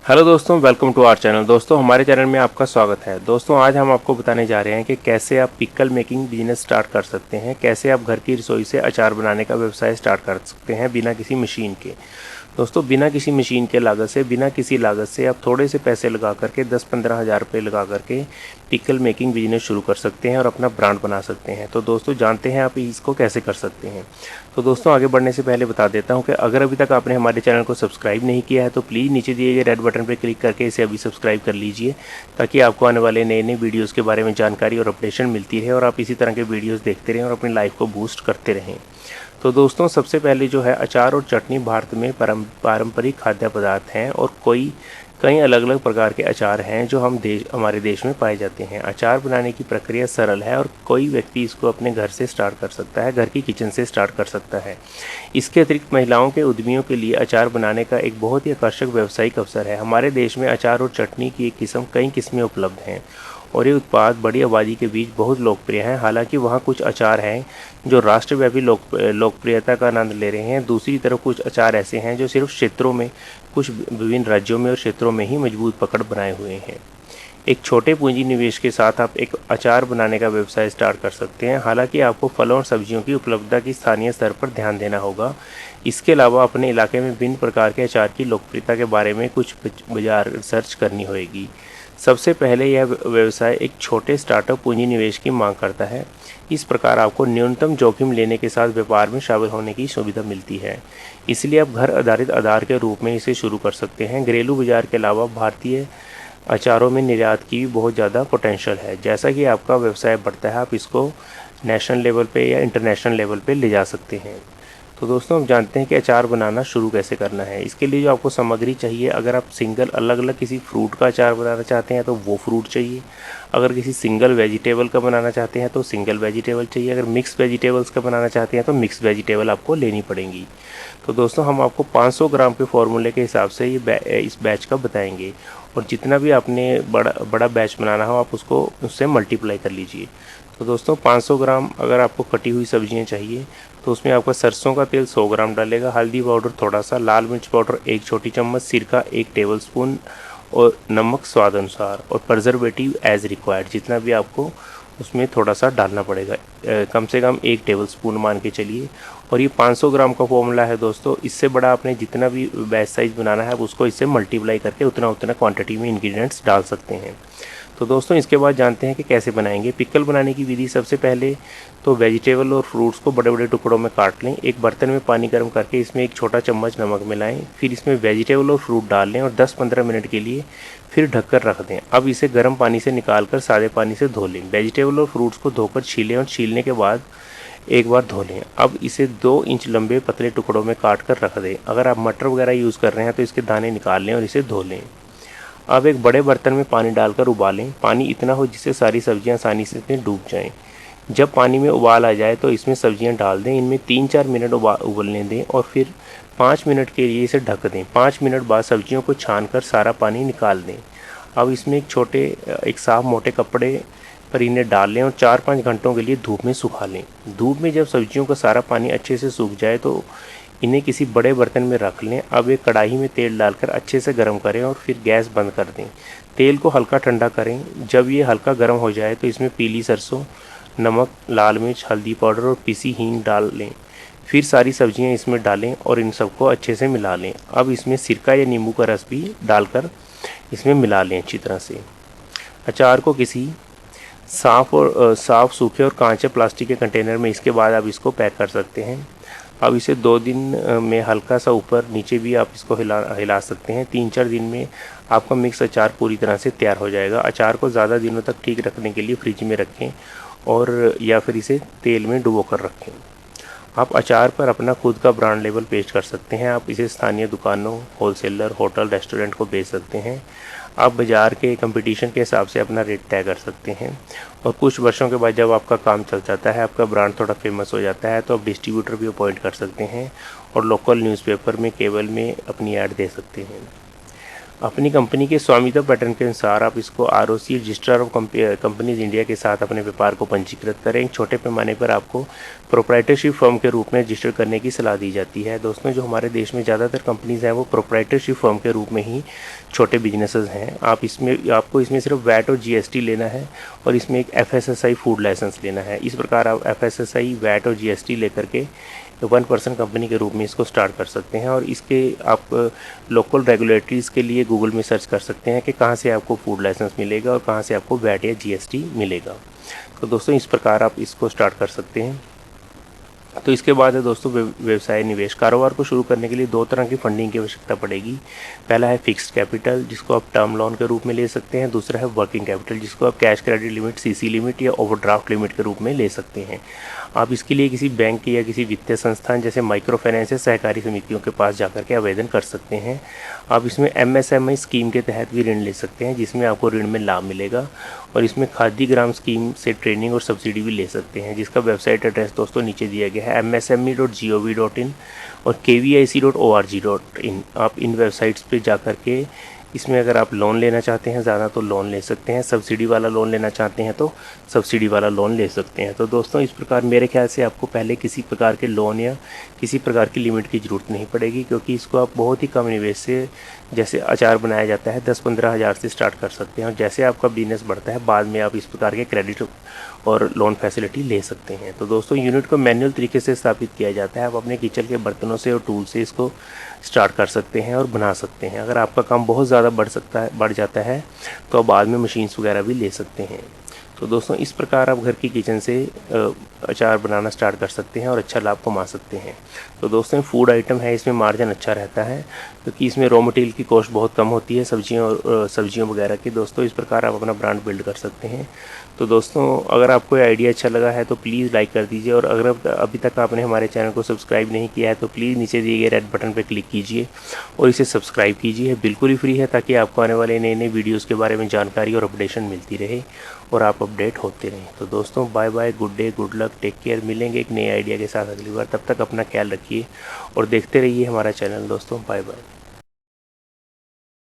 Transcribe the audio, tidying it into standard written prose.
Hello दोस्तों, welcome to our channel. दोस्तों, हमारे चैनल में आपका स्वागत है। दोस्तों, आज हम आपको बताने जा रहे हैं कि कैसे आप पिकल मेकिंग बिजनेस स्टार्ट कर सकते हैं, कैसे आप घर की रसोई से अचार बनाने का व्यवसाय स्टार्ट कर सकते हैं बिना किसी मशीन के। दोस्तों, बिना किसी मशीन के लागत से, बिना किसी लागत से आप थोड़े से पैसे लगा करके 10-15 हज़ार रुपये लगा करके पिकल मेकिंग बिजनेस शुरू कर सकते हैं और अपना ब्रांड बना सकते हैं। तो दोस्तों, जानते हैं आप इसको कैसे कर सकते हैं। तो दोस्तों, आगे बढ़ने से पहले बता देता हूं कि अगर अभी तक आपने हमारे चैनल को सब्सक्राइब नहीं किया है तो प्लीज़ नीचे दिए गए रेड बटन पर क्लिक करके इसे अभी सब्सक्राइब कर लीजिए, ताकि आपको आने वाले नए नए वीडियोज़ के बारे में जानकारी और अपडेशन मिलती रहे और आप इसी तरह के वीडियोज़ देखते रहें और अपनी लाइफ को बूस्ट करते रहें। तो दोस्तों, सबसे पहले जो है अचार और चटनी भारत में पारंपरिक खाद्य पदार्थ हैं और कई अलग अलग प्रकार के अचार हैं जो हमारे देश में पाए जाते हैं। अचार बनाने की प्रक्रिया सरल है और कोई व्यक्ति इसको अपने घर से स्टार्ट कर सकता है, घर की किचन से स्टार्ट कर सकता है। इसके अतिरिक्त महिलाओं के उद्यमियों के लिए अचार बनाने का एक बहुत ही आकर्षक व्यावसायिक अवसर है। हमारे देश में अचार और चटनी की कई किस्में उपलब्ध हैं और ये उत्पाद बड़ी आबादी के बीच बहुत लोकप्रिय हैं। हालांकि वहाँ कुछ अचार हैं जो राष्ट्रव्यापी लोकप्रियता का आनंद ले रहे हैं। दूसरी तरफ कुछ अचार ऐसे हैं जो सिर्फ क्षेत्रों में, कुछ विभिन्न राज्यों में और क्षेत्रों में ही मजबूत पकड़ बनाए हुए हैं। एक छोटे पूंजी निवेश के साथ आप एक अचार बनाने का व्यवसाय स्टार्ट कर सकते हैं। हालांकि आपको फलों और सब्जियों की उपलब्धता की स्थानीय स्तर पर ध्यान देना होगा। इसके अलावा अपने इलाके में विभिन्न प्रकार के अचार की लोकप्रियता के बारे में कुछ बाजार रिसर्च करनी होगी। सबसे पहले यह व्यवसाय एक छोटे स्टार्टअप पूंजी निवेश की मांग करता है। इस प्रकार आपको न्यूनतम जोखिम लेने के साथ व्यापार में शामिल होने की सुविधा मिलती है। इसलिए आप घर आधारित आधार के रूप में इसे शुरू कर सकते हैं। घरेलू बाजार के अलावा भारतीय अचारों में निर्यात की भी बहुत ज़्यादा पोटेंशियल है। जैसा कि आपका व्यवसाय बढ़ता है, आप इसको नेशनल लेवल पे या इंटरनेशनल लेवल पे ले जा सकते हैं। तो दोस्तों, हम जानते हैं कि अचार बनाना शुरू कैसे करना है। इसके लिए जो आपको सामग्री चाहिए, अगर आप सिंगल अलग अलग किसी फ्रूट का अचार बनाना चाहते हैं तो वो फ्रूट चाहिए। अगर किसी सिंगल वेजिटेबल का बनाना चाहते हैं तो सिंगल वेजिटेबल चाहिए। अगर मिक्स वेजिटेबल्स का बनाना चाहते हैं तो मिक्स वेजिटेबल आपको लेनी पड़ेंगी। तो दोस्तों, हम आपको 500 ग्राम के फॉर्मूले के हिसाब से इस बैच का बताएंगे और जितना भी आपने बड़ा बड़ा बैच बनाना हो आप उसको उससे मल्टीप्लाई कर लीजिए। तो दोस्तों, 500 ग्राम अगर आपको कटी हुई सब्जियां चाहिए तो उसमें आपका सरसों का तेल 100 ग्राम डालेगा, हल्दी पाउडर थोड़ा सा, लाल मिर्च पाउडर 1 छोटी चम्मच, सिरका 1 टेबलस्पून और नमक स्वाद अनुसार और प्रिजर्वेटिव एज रिक्वायर्ड, जितना भी आपको उसमें थोड़ा सा डालना पड़ेगा, कम से कम 1 टेबलस्पून मान के चलिए। और ये 500 ग्राम का फॉर्मूला है दोस्तों। इससे बड़ा आपने जितना भी बैच साइज़ बनाना है उसको इससे मल्टीप्लाई करके उतना उतना क्वांटिटी में इंग्रेडिएंट्स डाल सकते हैं। तो दोस्तों, इसके बाद जानते हैं कि कैसे बनाएंगे। पिकल बनाने की विधि, सबसे पहले तो वेजिटेबल और फ्रूट्स को बड़े बड़े टुकड़ों में काट लें। एक बर्तन में पानी गर्म करके इसमें 1 छोटा चम्मच नमक मिलाएं, फिर इसमें वेजिटेबल और फ्रूट डाल लें और 10-15 मिनट के लिए फिर ढककर रख दें। अब इसे गर्म पानी से निकाल कर सादे पानी से धो लें। वेजिटेबल और फ्रूट्स को धोकर छीलें और छीलने के बाद एक बार धो लें। अब इसे 2 इंच लंबे पतले टुकड़ों में काट कर रख दें। अगर आप मटर वगैरह यूज़ कर रहे हैं तो इसके दाने निकाल लें और इसे धो लें। अब एक बड़े बर्तन में पानी डालकर उबालें। पानी इतना हो जिससे सारी सब्जियां आसानी से इसमें डूब जाएं। जब पानी में उबाल आ जाए तो इसमें सब्जियां डाल दें। इनमें 3-4 मिनट उबलने दें और फिर 5 मिनट के लिए इसे ढक दें। 5 मिनट बाद सब्जियों को छानकर सारा पानी निकाल दें। अब इसमें एक साफ मोटे कपड़े पर इन्हें डाल लें और 4-5 घंटों के लिए धूप में सुखा लें। धूप में जब सब्जियों का सारा पानी अच्छे से सूख जाए तो इन्हें किसी बड़े बर्तन में रख लें। अब एक कढ़ाई में तेल डालकर अच्छे से गर्म करें और फिर गैस बंद कर दें। तेल को हल्का ठंडा करें। जब ये हल्का गर्म हो जाए तो इसमें पीली सरसों, नमक, लाल मिर्च, हल्दी पाउडर और पिसी हींग डाल लें। फिर सारी सब्जियां इसमें डालें और इन सबको अच्छे से मिला लें। अब इसमें सिरका या नींबू का रस भी डालकर इसमें मिला लें अच्छी तरह से। अचार को किसी साफ़, सूखे और कांचे प्लास्टिक के कंटेनर में इसके बाद आप इसको पैक कर सकते हैं। अब इसे 2 दिन में हल्का सा ऊपर नीचे भी आप इसको हिला सकते हैं। 3-4 दिन में आपका मिक्स अचार पूरी तरह से तैयार हो जाएगा। अचार को ज़्यादा दिनों तक ठीक रखने के लिए फ्रिज में रखें और या फिर इसे तेल में डुबो कर रखें। आप अचार पर अपना खुद का ब्रांड लेबल पेश कर सकते हैं। आप इसे स्थानीय दुकानों, होलसेलर, होटल, रेस्टोरेंट को बेच सकते हैं। आप बाज़ार के कंपटीशन के हिसाब से अपना रेट तय कर सकते हैं और कुछ वर्षों के बाद जब आपका काम चल जाता है, आपका ब्रांड थोड़ा फेमस हो जाता है, तो आप डिस्ट्रीब्यूटर भी अपॉइंट कर सकते हैं और लोकल न्यूज़पेपर में, केबल में अपनी ऐड दे सकते हैं। अपनी कंपनी के स्वामित्व पैटर्न के अनुसार आप इसको ROC registrar of companies India के साथ अपने व्यापार को पंजीकृत करें। छोटे पैमाने पर आपको प्रोप्राइटरशिप फर्म के रूप में रजिस्टर करने की सलाह दी जाती है। दोस्तों, जो हमारे देश में ज़्यादातर कंपनीज़ हैं वो प्रोप्राइटरशिप फर्म के रूप में ही छोटे बिजनेसेस हैं। आपको इसमें सिर्फ वैट और जीएसटी लेना है और इसमें एक एफएसएसआई फूड लाइसेंस लेना है। इस प्रकार आप एफएसएसआई, वैट और जीएसटी लेकर के 1% कंपनी के रूप में इसको स्टार्ट कर सकते हैं। और इसके आप लोकल रेगुलेटरीज़ के लिए गूगल में सर्च कर सकते हैं कि कहाँ से आपको फूड लाइसेंस मिलेगा और कहाँ से आपको वैट या जीएसटी मिलेगा। तो दोस्तों, इस प्रकार आप इसको स्टार्ट कर सकते हैं। तो इसके बाद है दोस्तों व्यवसाय निवेश। कारोबार को शुरू करने के लिए दो तरह की फंडिंग की आवश्यकता पड़ेगी। पहला है फिक्स्ड कैपिटल, जिसको आप टर्म लोन के रूप में ले सकते हैं। दूसरा है वर्किंग कैपिटल, जिसको आप cash credit limit, CC limit या ओवरड्राफ्ट लिमिट के रूप में ले सकते हैं। आप इसके लिए किसी बैंक या किसी वित्तीय संस्थान जैसे माइक्रो फाइनेंस या सहकारी समितियों के पास जाकर के आवेदन कर सकते हैं। आप इसमें एमएसएमई स्कीम के तहत भी ऋण ले सकते हैं, जिसमें आपको ऋण में लाभ मिलेगा। और इसमें खादी ग्राम स्कीम से ट्रेनिंग और सब्सिडी भी ले सकते हैं, जिसका वेबसाइट एड्रेस दोस्तों नीचे दिया गया है msme.gov.in और kvic.org.in। आप इन वेबसाइट्स पे जाकर के इसमें अगर आप लोन लेना चाहते हैं ज़्यादा तो लोन ले सकते हैं, सब्सिडी वाला लोन लेना चाहते हैं तो सब्सिडी वाला लोन ले सकते हैं। तो दोस्तों, इस प्रकार मेरे ख्याल से आपको पहले किसी प्रकार के लोन या किसी प्रकार की लिमिट की ज़रूरत नहीं पड़ेगी, क्योंकि इसको आप बहुत ही कम निवेश से, जैसे अचार बनाया जाता है, 10-15 हज़ार से स्टार्ट कर सकते हैं। और जैसे आपका बिजनेस बढ़ता है बाद में आप इस प्रकार के क्रेडिट और लोन फैसिलिटी ले सकते हैं। तो दोस्तों, यूनिट को मैनुअल तरीके से स्थापित किया जाता है। आप अपने किचन के बर्तनों से और टूल से इसको स्टार्ट कर सकते हैं और बना सकते हैं। अगर आपका काम बहुत ज़्यादा बढ़ जाता है तो आप बाद में मशीन्स वगैरह भी ले सकते हैं। तो दोस्तों, इस प्रकार आप घर की किचन से अचार बनाना स्टार्ट कर सकते हैं और अच्छा लाभ कमा सकते हैं। तो दोस्तों, फूड आइटम है, इसमें मार्जिन अच्छा रहता है क्योंकि इसमें रॉ मटेरियल की कॉस्ट बहुत कम होती है, सब्जियों वगैरह की। दोस्तों, इस प्रकार आप अपना ब्रांड बिल्ड कर सकते हैं। तो दोस्तों, अगर आपको ये आइडिया अच्छा लगा है तो प्लीज़ लाइक कर दीजिए, और अगर अभी तक आपने हमारे चैनल को सब्सक्राइब नहीं किया है तो प्लीज़ नीचे दिए गए रेड बटन पर क्लिक कीजिए और इसे सब्सक्राइब कीजिए। बिल्कुल ही फ्री है, ताकि आपको आने वाले नए नए वीडियोज़ के बारे में जानकारी और अपडेशन मिलती रहे और आप अपडेट होते रहें। तो दोस्तों, bye bye, good day, good luck, take care. मिलेंगे एक नए आइडिया के साथ अगली बार। तब तक अपना ख्याल रखिए और देखते रहिए हमारा चैनल। दोस्तों, बाय बाय।